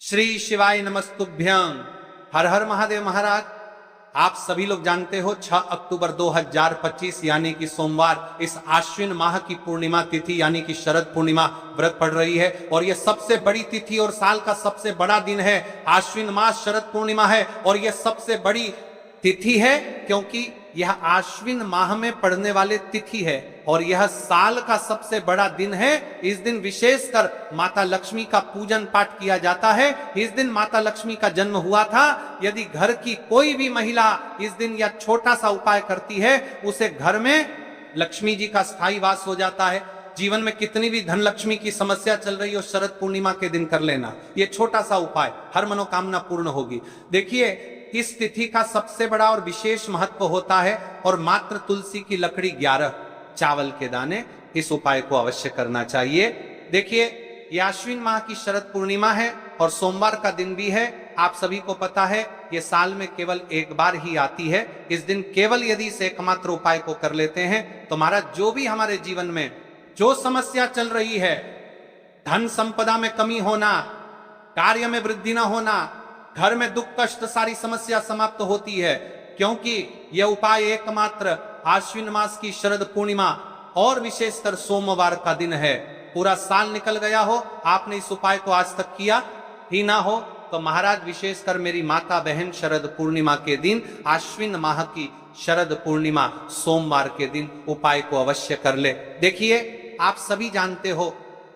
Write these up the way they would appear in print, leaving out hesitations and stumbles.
श्री शिवाय नमस्तुभ्यं। हर हर महादेव महाराज। आप सभी लोग जानते हो 6 अक्टूबर 2025 यानी कि सोमवार इस आश्विन माह की पूर्णिमा तिथि यानी कि शरद पूर्णिमा व्रत पड़ रही है और यह सबसे बड़ी तिथि और साल का सबसे बड़ा दिन है। आश्विन माह शरद पूर्णिमा है और यह सबसे बड़ी तिथि है क्योंकि यह आश्विन माह में पड़ने वाले तिथि है और यह साल का सबसे बड़ा दिन है। इस दिन विशेषकर माता लक्ष्मी का पूजन पाठ किया जाता है। इस दिन माता लक्ष्मी का जन्म हुआ था। यदि घर की कोई भी महिला इस दिन यह छोटा सा उपाय करती है उसे घर में लक्ष्मी जी का स्थायी वास हो जाता है। जीवन में कितनी भी धन लक्ष्मी की समस्या चल रही हो शरद पूर्णिमा के दिन कर लेना, यह छोटा सा उपाय, हर मनोकामना पूर्ण होगी। देखिए, इस तिथि का सबसे बड़ा और विशेष महत्व होता है और मात्र तुलसी की लकड़ी 11 चावल के दाने, इस उपाय को अवश्य करना चाहिए। देखिए, यह आश्विन माह की शरद पूर्णिमा है और सोमवार का दिन भी है। आप सभी को पता है ये साल में केवल एक बार ही आती है। इस दिन केवल यदि इस एकमात्र उपाय को कर लेते हैं तो महाराज जो भी हमारे जीवन में जो समस्या चल रही है, धन संपदा में कमी होना, कार्य में वृद्धि न होना, घर में दुख कष्ट, सारी समस्या समाप्त होती है क्योंकि यह उपाय एकमात्र आश्विन मास की शरद पूर्णिमा और विशेषकर सोमवार का दिन है। पूरा साल निकल गया हो, आपने इस उपाय को आज तक किया ही ना हो तो महाराज विशेषकर मेरी माता बहन शरद पूर्णिमा के दिन, आश्विन माह की शरद पूर्णिमा सोमवार के दिन उपाय को अवश्य कर ले। देखिए, आप सभी जानते हो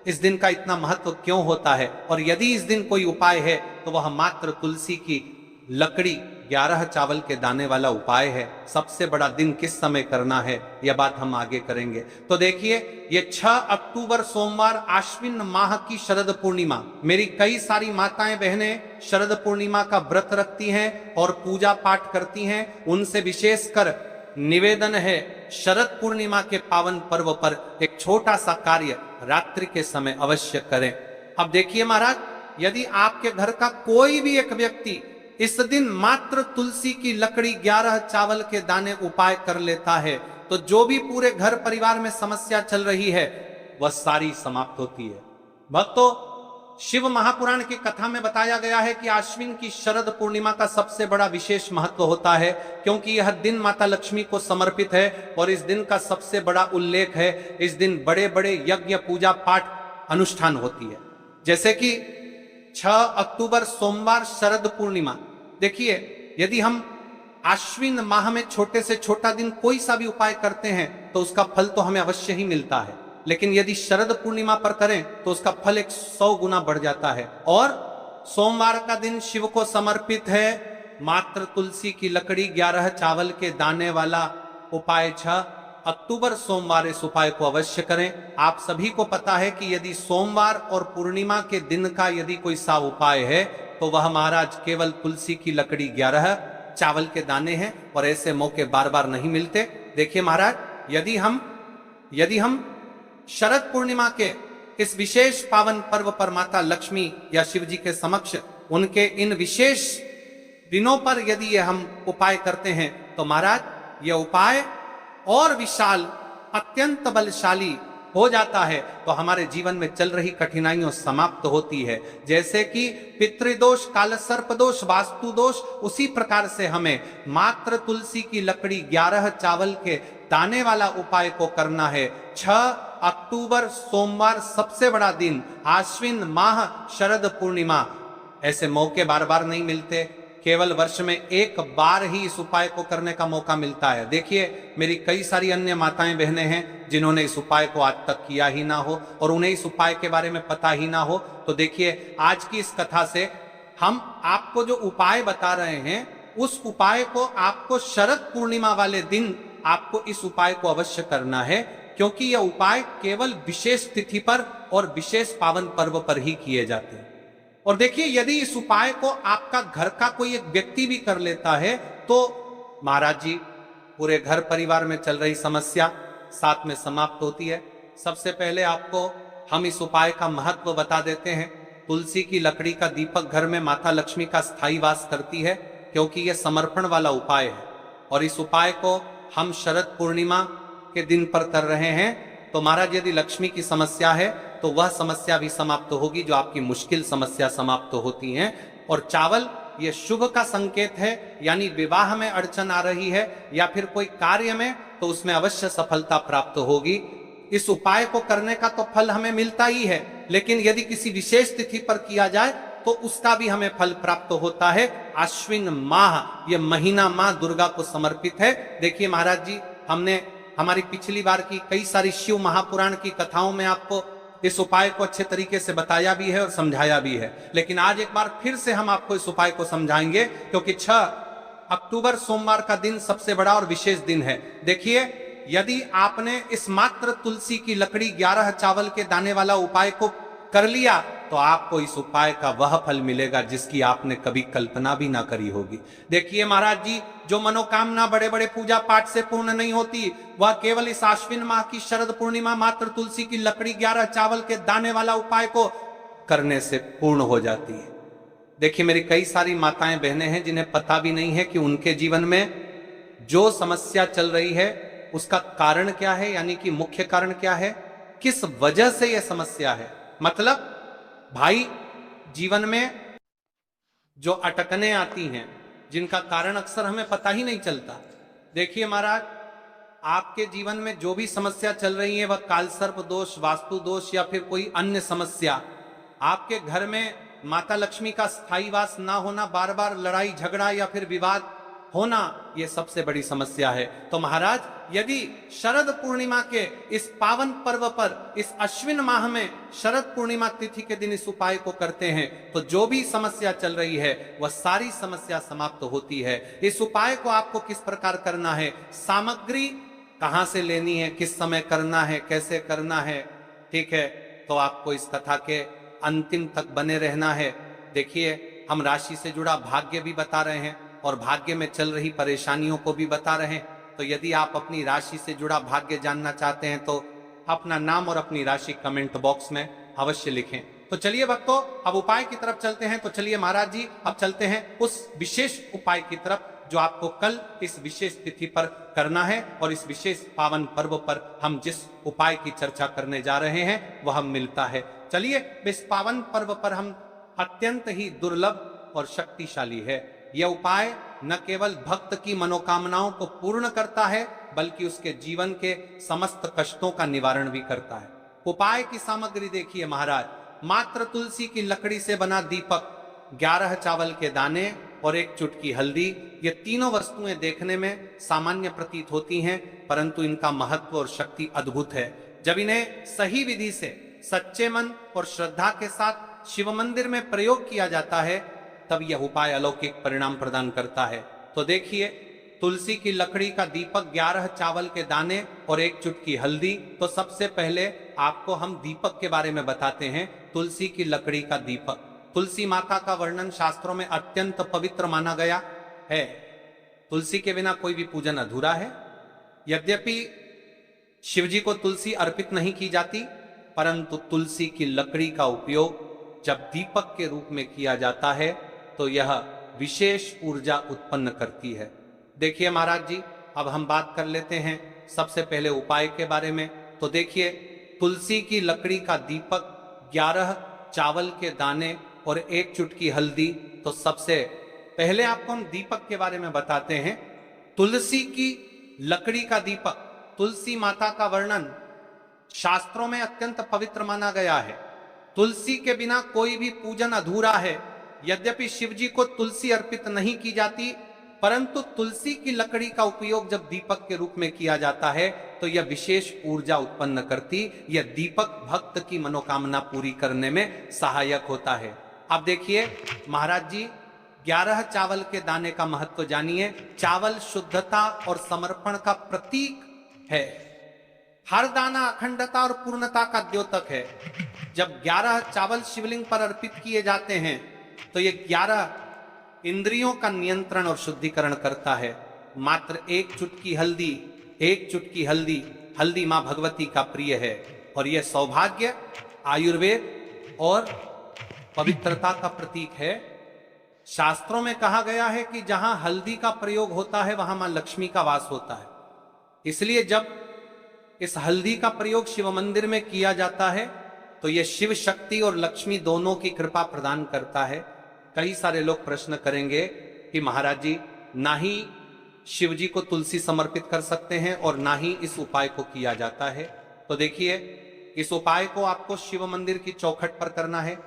इस दिन का इतना महत्व क्यों होता है और यदि इस दिन कोई उपाय है तो वह मात्र तुलसी की लकड़ी 11 चावल के दाने वाला उपाय है। सबसे बड़ा दिन किस समय करना है यह बात हम आगे करेंगे। तो देखिए, ये 6 अक्टूबर सोमवार आश्विन माह की शरद पूर्णिमा, मेरी कई सारी माताएं बहनें शरद पूर्णिमा का व्रत रखती हैं और पूजा पाठ करती हैं। उनसे विशेषकर निवेदन है, शरद पूर्णिमा के पावन पर्व पर एक छोटा सा कार्य रात्रि के समय अवश्य करें। अब देखिए महाराज, यदि आपके घर का कोई भी एक व्यक्ति इस दिन मात्र तुलसी की लकड़ी 11 चावल के दाने उपाय कर लेता है तो जो भी पूरे घर परिवार में समस्या चल रही है वह सारी समाप्त होती है। भक्तों, शिव महापुराण की कथा में बताया गया है कि आश्विन की शरद पूर्णिमा का सबसे बड़ा विशेष महत्व होता है क्योंकि यह दिन माता लक्ष्मी को समर्पित है और इस दिन का सबसे बड़ा उल्लेख है। इस दिन बड़े बड़े यज्ञ पूजा पाठ अनुष्ठान होती है। जैसे कि 6 अक्टूबर सोमवार शरद पूर्णिमा। देखिए, यदि हम आश्विन माह में छोटे से छोटा दिन कोई सा भी उपाय करते हैं तो उसका फल तो हमें अवश्य ही मिलता है, लेकिन यदि शरद पूर्णिमा पर करें तो उसका फल 100 गुना बढ़ जाता है। और सोमवार का दिन शिव को समर्पित है। मात्र तुलसी की लकड़ी 11 चावल के दाने वाला उपाय 6 अक्टूबर सोमवार इस उपाय को अवश्य करें। आप सभी को पता है कि यदि सोमवार और पूर्णिमा के दिन का यदि कोई सा उपाय है तो वह महाराज केवल तुलसी की लकड़ी 11 चावल के दाने हैं और ऐसे मौके बार बार नहीं मिलते। देखिए महाराज, यदि हम शरद पूर्णिमा के इस विशेष पावन पर्व पर माता लक्ष्मी या शिव जी के समक्ष उनके इन विशेष दिनों पर यदि ये हम उपाय करते हैं तो महाराज यह उपाय और विशाल, अत्यंत बलशाली हो जाता है तो हमारे जीवन में चल रही कठिनाइयों समाप्त होती है। जैसे कि पितृदोष, काल सर्प दोष, वास्तु दोष, उसी प्रकार से हमें मात्र तुलसी की लकड़ी 11 चावल के दाने वाला उपाय को करना है। 6 अक्टूबर सोमवार सबसे बड़ा दिन, आश्विन माह शरद पूर्णिमा, ऐसे मौके बार बार नहीं मिलते। केवल वर्ष में एक बार ही इस उपाय को करने का मौका मिलता है। देखिए, मेरी कई सारी अन्य माताएं बहनें हैं जिन्होंने इस उपाय को आज तक किया ही ना हो और उन्हें इस उपाय के बारे में पता ही ना हो। तो देखिए, आज की इस कथा से हम आपको जो उपाय बता रहे हैं उस उपाय को आपको शरद पूर्णिमा वाले दिन आपको इस उपाय को अवश्य करना है क्योंकि यह उपाय केवल विशेष तिथि पर और विशेष पावन पर्व पर ही किए जाते हैं। और देखिए, यदि इस उपाय को आपका घर का कोई एक व्यक्ति भी कर लेता है तो महाराज जी पूरे घर परिवार में चल रही समस्या साथ में समाप्त होती है। सबसे पहले आपको हम इस उपाय का महत्व बता देते हैं। तुलसी की लकड़ी का दीपक घर में माता लक्ष्मी का स्थायी वास करती है क्योंकि यह समर्पण वाला उपाय है और इस उपाय को हम शरद पूर्णिमा के दिन पर कर रहे हैं। तो महाराज, यदि लक्ष्मी की समस्या है तो वह समस्या भी समाप्त होगी जो आपकी मुश्किल समस्या समाप्त होती हैं। और चावल ये शुभ का संकेत है, यानी विवाह में अड़चन आ रही है या फिर कोई कार्य में, तो उसमें अवश्य सफलता प्राप्त होगी। इस उपाय को करने का तो फल हमें मिलता ही है, लेकिन यदि किसी विशेष तिथि पर किया जाए तो उसका भी हमें फल प्राप्त होता है। आश्विन माह ये महीना मां दुर्गा को समर्पित है। देखिए महाराज जी, हमने हमारी पिछली बार की कई सारी शिव महापुराण की कथाओं में आपको इस उपाय को अच्छे तरीके से बताया भी है और समझाया भी है, लेकिन आज एक बार फिर से हम आपको इस उपाय को समझाएंगे, क्योंकि 6 अक्टूबर सोमवार का दिन सबसे बड़ा और विशेष दिन है। देखिए, यदि आपने इस मात्र तुलसी की लकड़ी 11 चावल के दाने वाला उपाय को कर लिया तो आपको इस उपाय का वह फल मिलेगा जिसकी आपने कभी कल्पना भी ना करी होगी। देखिए महाराज जी, जो मनोकामना बड़े बड़े पूजा पाठ से पूर्ण नहीं होती, वह केवल इस आश्विन माह की शरद पूर्णिमा मात्र तुलसी की लकड़ी 11 चावल के दाने वाला उपाय को करने से पूर्ण हो जाती है। देखिए, मेरी कई सारी माताएं बहनें हैं जिन्हें पता भी नहीं है कि उनके जीवन में जो समस्या चल रही है उसका कारण क्या है, यानी कि मुख्य कारण क्या है, किस वजह से यह समस्या है। मतलब भाई, जीवन में जो अटकने आती हैं जिनका कारण अक्सर हमें पता ही नहीं चलता। देखिए महाराज, आपके जीवन में जो भी समस्या चल रही है, वह कालसर्प दोष, वास्तु दोष या फिर कोई अन्य समस्या, आपके घर में माता लक्ष्मी का स्थायी वास ना होना, बार बार लड़ाई झगड़ा या फिर विवाद होना, यह सबसे बड़ी समस्या है। तो महाराज, यदि शरद पूर्णिमा के इस पावन पर्व पर, इस अश्विन माह में शरद पूर्णिमा तिथि के दिन इस उपाय को करते हैं तो जो भी समस्या चल रही है वह सारी समस्या समाप्त होती है। इस उपाय को आपको किस प्रकार करना है, सामग्री कहां से लेनी है, किस समय करना है, कैसे करना है, ठीक है, तो आपको इस कथा के अंतिम तक बने रहना है। देखिए, हम राशि से जुड़ा भाग्य भी बता रहे हैं और भाग्य में चल रही परेशानियों को भी बता रहे हैं। तो यदि आप अपनी राशि से जुड़ा भाग्य जानना चाहते हैं तो अपना नाम और अपनी राशि कमेंट बॉक्स में अवश्य लिखें। तो चलिए भक्तों, अब उपाय की तरफ चलते हैं। तो चलिए महाराज जी, अब चलते हैं उस विशेष उपाय की तरफ जो आपको कल इस विशेष तिथि पर करना है, और इस विशेष पावन पर्व पर हम जिस उपाय की चर्चा करने जा रहे हैं वह मिलता है। चलिए, इस पावन पर्व पर हम अत्यंत ही दुर्लभ और शक्तिशाली है। यह उपाय न केवल भक्त की मनोकामनाओं को पूर्ण करता है, बल्कि उसके जीवन के समस्त कष्टों का निवारण भी करता है। उपाय की सामग्री देखिए महाराज, मात्र तुलसी की लकड़ी से बना दीपक, 11 चावल के दाने और 1 चुटकी हल्दी। ये तीनों वस्तुएं देखने में सामान्य प्रतीत होती हैं, परंतु इनका महत्व और शक्ति अद्भुत है। जब इन्हें सही विधि से, सच्चे मन और श्रद्धा के साथ शिव मंदिर में प्रयोग किया जाता है, तब यह उपाय अलौकिक परिणाम प्रदान करता है। तो देखिए, तुलसी की लकड़ी का दीपक, 11 चावल के दाने और 1 चुटकी हल्दी। तो सबसे पहले आपको हम दीपक के बारे में बताते हैं। तुलसी की लकड़ी का दीपक, तुलसी माता का वर्णन शास्त्रों में अत्यंत पवित्र माना गया है। तुलसी के बिना कोई भी पूजन अधूरा है। यद्यपि शिवजी को तुलसी अर्पित नहीं की जाती, परंतु तुलसी की लकड़ी का उपयोग जब दीपक के रूप में किया जाता है तो यह विशेष ऊर्जा उत्पन्न करती है। देखिए महाराज जी, अब हम बात कर लेते हैं सबसे पहले उपाय के बारे में। तो देखिए, तुलसी की लकड़ी का दीपक, 11 चावल के दाने और 1 चुटकी हल्दी। तो सबसे पहले आपको हम दीपक के बारे में बताते हैं। तुलसी की लकड़ी का दीपक, तुलसी माता का वर्णन शास्त्रों में अत्यंत पवित्र माना गया है। तुलसी के बिना कोई भी पूजन अधूरा है। यद्यपि शिवजी को तुलसी अर्पित नहीं की जाती, परंतु तुलसी की लकड़ी का उपयोग जब दीपक के रूप में किया जाता है तो यह विशेष ऊर्जा उत्पन्न करती, यह दीपक भक्त की मनोकामना पूरी करने में सहायक होता है। अब देखिए महाराज जी, 11 चावल के दाने का महत्व जानिए। चावल शुद्धता और समर्पण का प्रतीक है। हर दाना अखंडता और पूर्णता का द्योतक है। जब 11 चावल शिवलिंग पर अर्पित किए जाते हैं तो ये 11 इंद्रियों का नियंत्रण और शुद्धिकरण करता है। मात्र 1 चुटकी हल्दी, 1 चुटकी हल्दी, हल्दी मां भगवती का प्रिय है और यह सौभाग्य, आयुर्वेद और पवित्रता का प्रतीक है। शास्त्रों में कहा गया है कि जहां हल्दी का प्रयोग होता है वहां मां लक्ष्मी का वास होता है। इसलिए जब इस हल्दी का प्रयोग शिव मंदिर में किया जाता है तो ये शिव शक्ति और लक्ष्मी दोनों की कृपा प्रदान करता है। कई सारे लोग प्रश्न करेंगे कि महाराज जी, ना ही शिव जी को तुलसी समर्पित कर सकते हैं और ना ही इस उपाय को किया जाता है। तो देखिए, इस उपाय को आपको शिव मंदिर की चौखट पर करना है।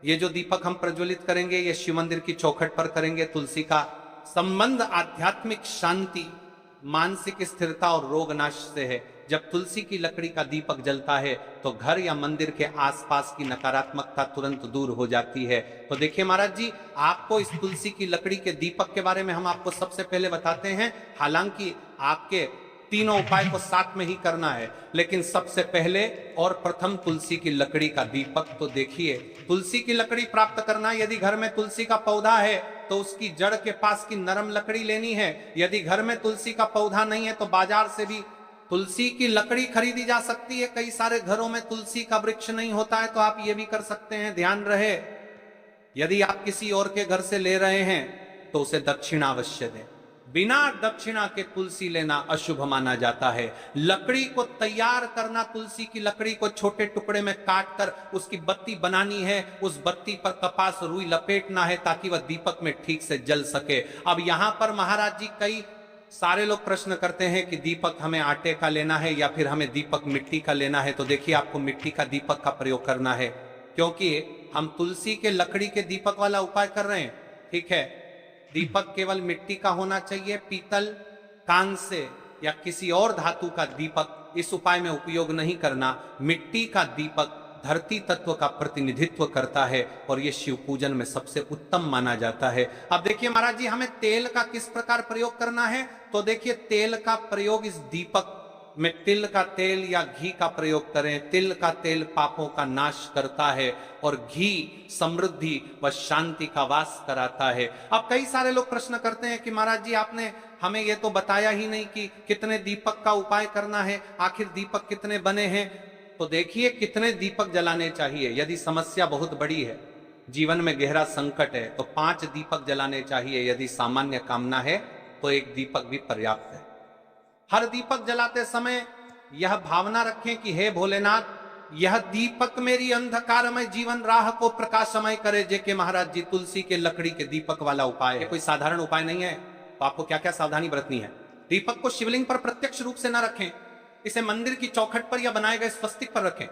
ये जो दीपक हम प्रज्वलित करेंगे, ये शिव मंदिर की चौखट पर करेंगे। तुलसी का संबंध आध्यात्मिक शांति, मानसिक स्थिरता और रोग नाश से है। जब तुलसी की लकड़ी का दीपक जलता है तो घर या मंदिर के आसपास की नकारात्मकता तुरंत दूर हो जाती है। तो देखिए महाराज जी, आपको इस तुलसी की लकड़ी के दीपक के बारे में हम आपको सबसे पहले बताते हैं। हालांकि आपके तीनों उपाय को साथ में ही करना है, लेकिन सबसे पहले और प्रथम तुलसी की लकड़ी का दीपक। तो देखिए, तुलसी की लकड़ी प्राप्त करना, यदि घर में तुलसी का पौधा है तो उसकी जड़ के पास की नरम लकड़ी लेनी है। यदि घर में तुलसी का पौधा नहीं है तो बाजार से भी तुलसी की लकड़ी खरीदी जा सकती है। कई सारे घरों में तुलसी का वृक्ष नहीं होता है, तो आप ये भी कर सकते हैं। ध्यान रहे, यदि आप किसी और के घर से ले रहे हैं तो उसे दक्षिणा अवश्य दें। बिना दक्षिणा के तुलसी लेना अशुभ माना जाता है। लकड़ी को तैयार करना, तुलसी की लकड़ी को छोटे टुकड़े में काट कर उसकी बत्ती बनानी है। उस बत्ती पर कपास रुई लपेटना है ताकि वह दीपक में ठीक से जल सके। अब यहां पर महाराज जी, कई सारे लोग प्रश्न करते हैं कि दीपक हमें आटे का लेना है या फिर हमें दीपक मिट्टी का लेना है। तो देखिए, आपको मिट्टी का दीपक का प्रयोग करना है, क्योंकि हम तुलसी के लकड़ी के दीपक वाला उपाय कर रहे हैं। ठीक है, दीपक केवल मिट्टी का होना चाहिए। पीतल, कांस्य या किसी और धातु का दीपक इस उपाय में उपयोग नहीं करना। मिट्टी का दीपक धरती तत्व का प्रतिनिधित्व करता है और यह शिव पूजन में सबसे उत्तम माना जाता है। अब देखिए महाराज जी, हमें तेल का किस प्रकार प्रयोग करना है। तो देखिए, तेल का प्रयोग इस दीपक में तिल का तेल या घी का प्रयोग करें। तिल का तेल पापों का नाश करता है और घी समृद्धि व शांति का वास कराता है। अब कई सारे लोग प्रश्न करते हैं कि महाराज जी, आपने हमें यह तो बताया ही नहीं कि कितने दीपक का उपाय करना है, आखिर दीपक कितने बने हैं। तो देखिए, कितने दीपक जलाने चाहिए। यदि समस्या बहुत बड़ी है, जीवन में गहरा संकट है, तो 5 दीपक जलाने चाहिए। यदि सामान्य कामना है तो 1 दीपक भी पर्याप्त है। हर दीपक जलाते समय यह भावना रखें कि हे भोलेनाथ, यह दीपक मेरी अंधकारमय जीवन राह को प्रकाशमय करे। जेके महाराज जी, तुलसी के लकड़ी के दीपक वाला उपाय है, कोई साधारण उपाय नहीं है। तो आपको क्या क्या सावधानी बरतनी है। दीपक को शिवलिंग पर प्रत्यक्ष रूप से न रखें, इसे मंदिर की चौखट पर या बनाए गए स्वस्तिक पर रखें।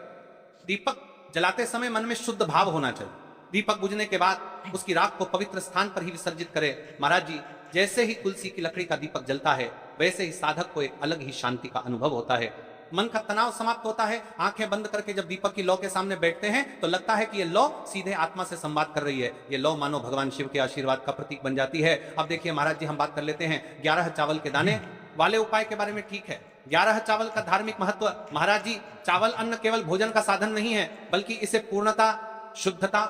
दीपक जलाते समय मन में शुद्ध भाव होना चाहिए। दीपक बुझने के बाद उसकी राख को पवित्र स्थान पर ही विसर्जित करें। महाराज जी, जैसे ही तुलसी की लकड़ी का दीपक जलता है, वैसे ही साधक को एक अलग ही शांति का अनुभव होता है। मन का तनाव समाप्त होता है। आंखें बंद करके जब दीपक की लौ के सामने बैठते हैं तो लगता है कि ये लौ सीधे आत्मा से संवाद कर रही है। ये लौ मानो भगवान शिव के आशीर्वाद का प्रतीक बन जाती है। अब देखिए महाराज जी, हम बात कर लेते हैं 11 चावल के दाने वाले उपाय के बारे में। ठीक है, 11 चावल का धार्मिक महत्व। महाराज जी, चावल अन्न केवल भोजन का साधन नहीं है, बल्कि इसे पूर्णता, शुद्धता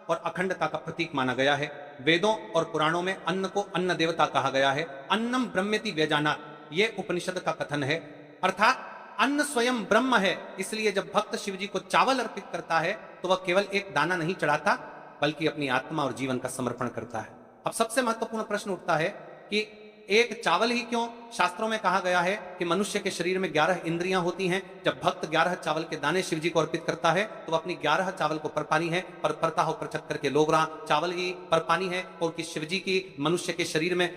और अखंडता का प्रतीक माना गया है। वेदों और पुराणों में अन्न को अन्न देवता कहा गया है। अन्नम ब्रह्मेति व्यजानात्, ये उपनिषद का कथन है। अर्थात अन्न स्वयं ब्रह्म है। इसलिए जब भक्त शिव जी को चावल अर्पित करता है तो वह केवल एक दाना नहीं चढ़ाता, बल्कि अपनी आत्मा और जीवन का समर्पण करता है। अब सबसे महत्वपूर्ण प्रश्न उठता है कि एक चावल ही क्यों। शास्त्रों में कहा गया है कि मनुष्य के शरीर में 11 इंद्रियां होती हैं। जब भक्त 11 चावल के दाने शिव जी को अर्पित करता है तो वह अपनी 11 चावल को परपानी है, पर परता हो प्रचक्कर के लोगरा चावल ही परपानी है, और कि शिव जी की मनुष्य के शरीर में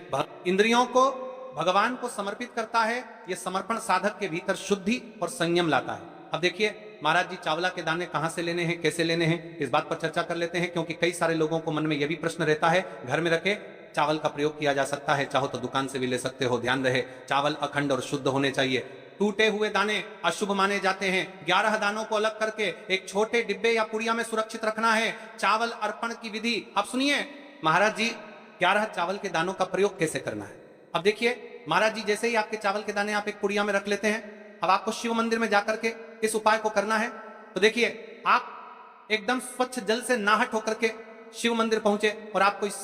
इंद्रियों को भगवान को समर्पित करता है। यह समर्पण साधक के भीतर शुद्धि और संयम लाता है। अब देखिए महाराज जी, चावला के दाने कहां से लेने हैं, कैसे लेने हैं, इस बात पर चर्चा कर लेते हैं, क्योंकि कई सारे लोगों को मन में यह भी प्रश्न रहता है। घर में रखे चावल का प्रयोग किया जा सकता है, चाहो तो दुकान से भी ले सकते हो। ध्यान रहे, चावल अखंड और शुद्ध होने चाहिए। टूटे हुए दाने अशुभ माने जाते हैं। 11 दानों को अलग करके एक छोटे डिब्बे या पुड़िया में सुरक्षित रखना है। चावल अर्पण की विधि अब सुनिए। महाराज जी, 11 चावल के दानों का प्रयोग कैसे करना है। अब देखिए महाराज जी, जैसे ही आपके चावल के दाने आप एक पुड़िया में रख लेते हैं, अब आपको शिव मंदिर में जाकर के इस उपाय को करना है। तो देखिए, आप एकदम स्वच्छ जल से नाहट होकर के शिव मंदिर पहुंचे और आपको इस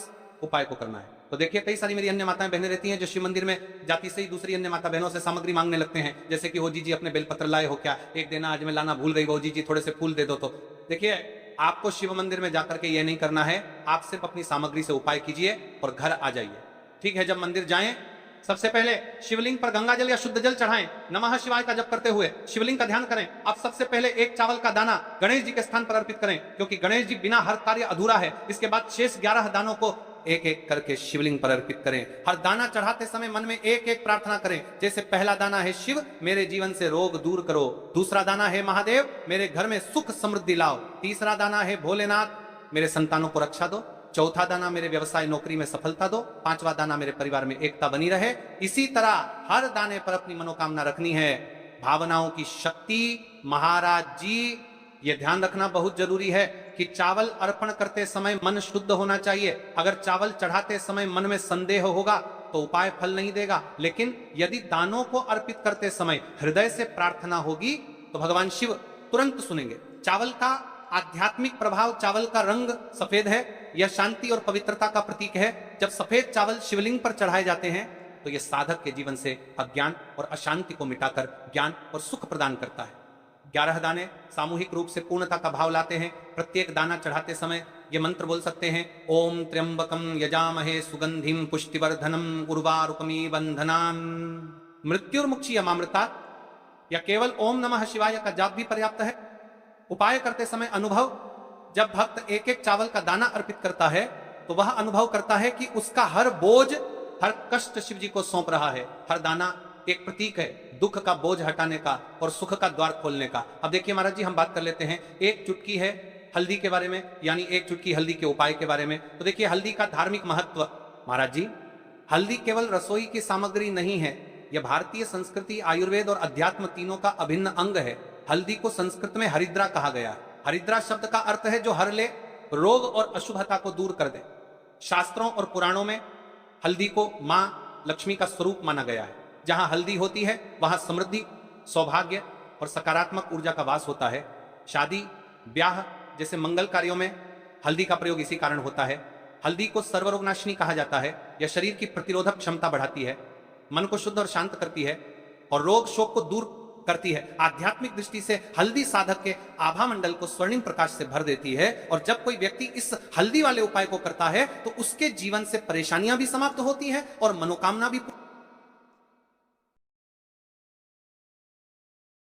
उपाय को करना है। तो देखिए, कई सारी मेरी अन्य माताएं बहनें रहती हैं जो शिव मंदिर में जाती से ही दूसरी अन्य माता बहनों से सामग्री मांगने लगते हैं, जैसे कि वो जी अपने बेलपत्र लाए हो क्या, एक देना, आज मैं लाना भूल गई, वो जी थोड़े से फूल दे दो। तो देखिए, आपको शिव मंदिर में जाकर के ये नहीं करना है। आप सिर्फ अपनी सामग्री से उपाय कीजिए और घर आ जाइए। ठीक है, जब मंदिर जाएं सबसे पहले शिवलिंग पर गंगा जल या शुद्ध जल चढ़ाएं। नमः शिवाय का जप करते हुए शिवलिंग का ध्यान करें। अब सबसे पहले एक चावल का दाना गणेश जी के स्थान पर अर्पित करें, क्योंकि गणेश जी बिना हर कार्य अधूरा है। इसके बाद शेष 11 दानों को एक एक करके शिवलिंग पर अर्पित करें। हर दाना चढ़ाते समय मन में एक एक प्रार्थना करें। जैसे पहला दाना है शिव, मेरे जीवन से रोग दूर करो। दूसरा दाना है महादेव, मेरे घर में सुख समृद्धि लाओ। तीसरा दाना है भोलेनाथ, मेरे संतानों को रक्षा दो। चौथा दाना मेरे व्यवसाय नौकरी में सफलता दो। पांचवा दाना मेरे परिवार में एकता बनी रहे। इसी तरह हर दाने पर अपनी मनोकामना रखनी है। भावनाओं की शक्ति। महाराज जी, यह ध्यान रखना बहुत जरूरी है कि चावल अर्पण करते समय मन शुद्ध होना चाहिए। अगर चावल चढ़ाते समय मन में संदेह होगा तो उपाय फल नहीं देगा, लेकिन यदि दानों को अर्पित करते समय हृदय से प्रार्थना होगी तो भगवान शिव तुरंत सुनेंगे। चावल का आध्यात्मिक प्रभाव, चावल का रंग सफेद है, यह शांति और पवित्रता का प्रतीक है। जब सफेद चावल शिवलिंग पर चढ़ाए जाते हैं तो यह साधक के जीवन से अज्ञान और अशांति को मिटाकर ज्ञान और सुख प्रदान करता है। 11 दाने सामूहिक रूप से पूर्णता का भाव लाते हैं। प्रत्येक दाना चढ़ाते समय ये मंत्र बोल सकते हैं, ओम त्र्यंबकम यजामहे सुगंधिम पुष्टिवर्धनम उर्वारुकमी बंधनान मृत्युर्मुक्षीयमामृता। या केवल ओम नमः शिवाय का जाप भी पर्याप्त है। उपाय करते समय अनुभव, जब भक्त एक एक चावल का दाना अर्पित करता है तो वह अनुभव करता है कि उसका हर बोझ, हर कष्ट शिव जी को सौंप रहा है। हर दाना एक प्रतीक है दुख का बोझ हटाने का और सुख का द्वार खोलने का। अब देखिए महाराज जी, हम बात कर लेते हैं एक चुटकी है हल्दी के बारे में, यानी एक चुटकी हल्दी के उपाय के बारे में। तो देखिए हल्दी का धार्मिक महत्व। महाराज जी, हल्दी केवल रसोई की सामग्री नहीं है, यह भारतीय संस्कृति, आयुर्वेद और अध्यात्म तीनों का अभिन्न अंग है। हल्दी को संस्कृत में हरिद्रा कहा गया। हरिद्रा शब्द का अर्थ है जो हर ले, रोग और अशुभता को दूर कर दे। शास्त्रों और पुराणों में हल्दी को मां लक्ष्मी का स्वरूप माना गया है। जहां हल्दी होती है वहां समृद्धि, सौभाग्य और सकारात्मक ऊर्जा का वास होता है। शादी, ब्याह जैसे मंगल कार्यों में हल्दी का प्रयोग इसी कारण होता है। हल्दी को सर्वरोगनाशिनी कहा जाता है। यह शरीर की प्रतिरोधक क्षमता बढ़ाती है, मन को शुद्ध और शांत करती है और रोग शोक को दूर करती है। आध्यात्मिक दृष्टि से हल्दी साधक के आभा मंडल को स्वर्णिम प्रकाश से भर देती है। और जब कोई व्यक्ति इस हल्दी वाले उपाय को करता है तो उसके जीवन से परेशानियां भी समाप्त होती हैं और मनोकामना भी